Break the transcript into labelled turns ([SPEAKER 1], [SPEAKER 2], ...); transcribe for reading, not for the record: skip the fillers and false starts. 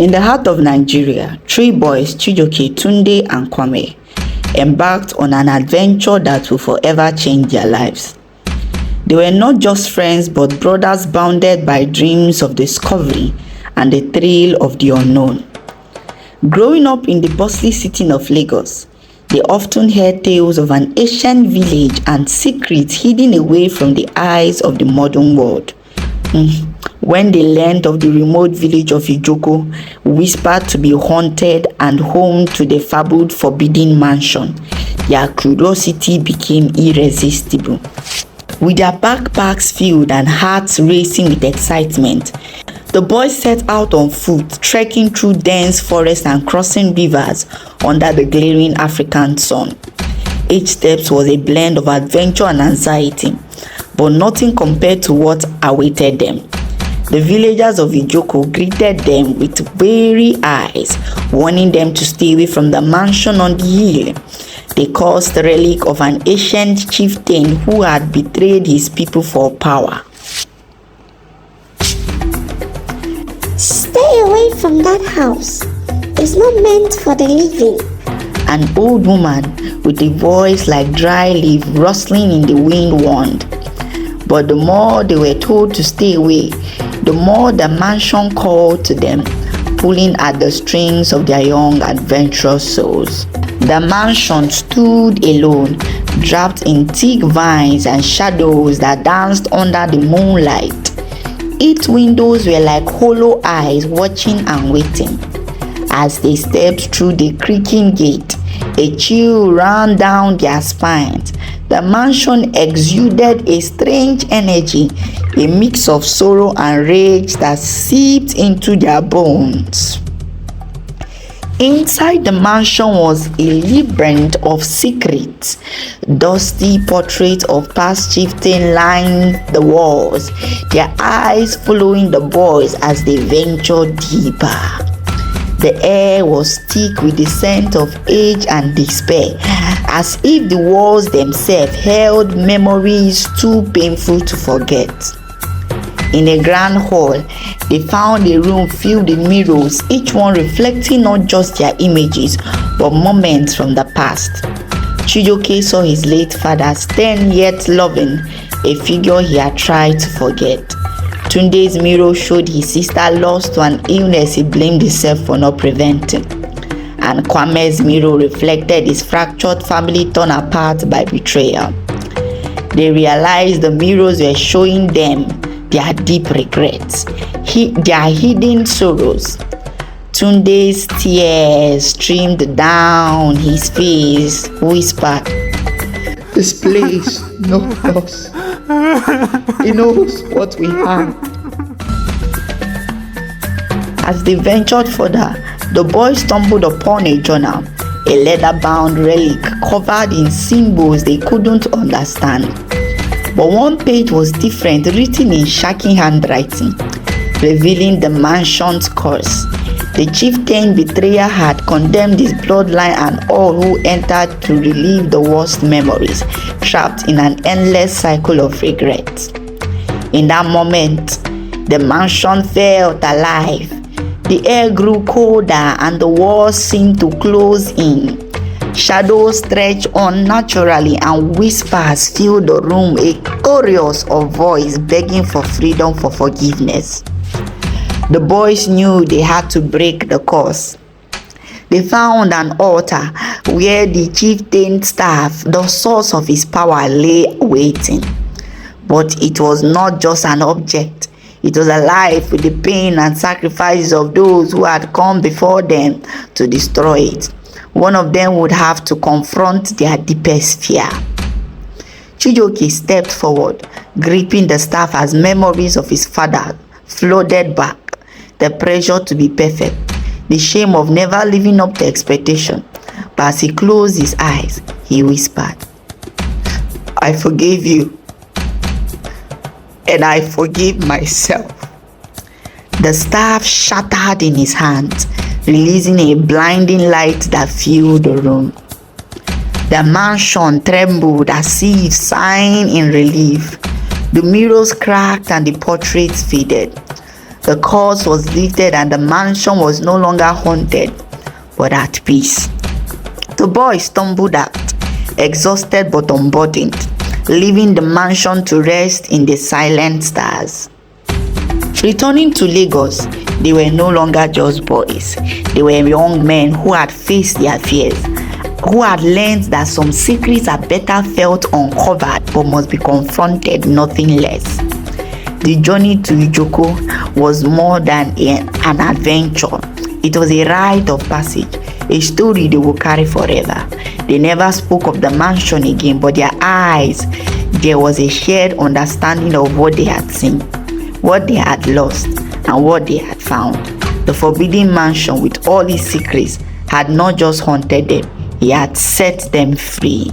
[SPEAKER 1] In the heart of Nigeria, three boys, Chijioke, Tunde, and Kwame, embarked on an adventure that will forever change their lives. They were not just friends but brothers bounded by dreams of discovery and the thrill of the unknown. Growing up in the bustling city of Lagos, they often heard tales of an ancient village and secrets hidden away from the eyes of the modern world. When they learned of the remote village of Ijoko, whispered to be haunted and home to the fabled forbidden mansion, their curiosity became irresistible. With their backpacks filled and hearts racing with excitement, the boys set out on foot, trekking through dense forests and crossing rivers under the glaring African sun. Each step was a blend of adventure and anxiety, but nothing compared to what awaited them. The villagers of Ijoko greeted them with wary eyes, warning them to stay away from the mansion on the hill. They cursed the relic of an ancient chieftain who had betrayed his people for power.
[SPEAKER 2] Stay away from that house. It's not meant for the living.
[SPEAKER 1] An old woman with a voice like dry leaf rustling in the wind warned. But the more they were told to stay away, the more the mansion called to them, pulling at the strings of their young adventurous souls. The mansion stood alone, draped in thick vines and shadows that danced under the moonlight. Its windows were like hollow eyes watching and waiting. As they stepped through the creaking gate, a chill ran down their spines. The mansion exuded a strange energy, a mix of sorrow and rage that seeped into their bones. Inside the mansion was a labyrinth of secrets. Dusty portraits of past chieftains lined the walls, their eyes following the boys as they ventured deeper. The air was thick with the scent of age and despair, as if the walls themselves held memories too painful to forget. In a grand hall, they found a room filled with mirrors, each one reflecting not just their images, but moments from the past. Chijioke saw his late father, stern yet loving, a figure he had tried to forget. Tunde's mirror showed his sister lost to an illness he blamed himself for not preventing. And Kwame's mirror reflected his fractured family torn apart by betrayal. They realized the mirrors were showing them their deep regrets, their hidden sorrows. Tunde's tears streamed down his face, whispered, "This place knows us. It knows what we have." As they ventured further, the boys stumbled upon a journal, a leather-bound relic covered in symbols they couldn't understand. But one page was different, written in shaky handwriting, revealing the mansion's curse. The chieftain betrayer had condemned his bloodline and all who entered to relive the worst memories, trapped in an endless cycle of regret. In that moment, the mansion felt alive. The air grew colder and the walls seemed to close in. Shadows stretched unnaturally and whispers filled the room, a chorus of voices begging for freedom, for forgiveness. The boys knew they had to break the curse. They found an altar where the chieftain's staff, the source of his power, lay waiting. But it was not just an object. It was alive with the pain and sacrifices of those who had come before them to destroy it. One of them would have to confront their deepest fear. Chijioke stepped forward, gripping the staff as memories of his father flooded back. The pressure to be perfect, the shame of never living up to expectation. But as he closed his eyes, he whispered, "I forgive you, and I forgive myself." The staff shattered in his hands, releasing a blinding light that filled the room. The mansion trembled as if sighing in relief. The mirrors cracked and the portraits faded. The curse was lifted and the mansion was no longer haunted, but at peace. The boys stumbled out, exhausted but unburdened, leaving the mansion to rest in the silent stars. Returning to Lagos, they were no longer just boys. They were young men who had faced their fears, who had learned that some secrets are better felt uncovered but must be confronted, nothing less. The journey to Ijoko was more than an adventure. It was a rite of passage, a story they will carry forever. They never spoke of the mansion again, but their eyes, there was a shared understanding of what they had seen, what they had lost, and what they had found. The forbidden mansion with all its secrets had not just haunted them, it had set them free.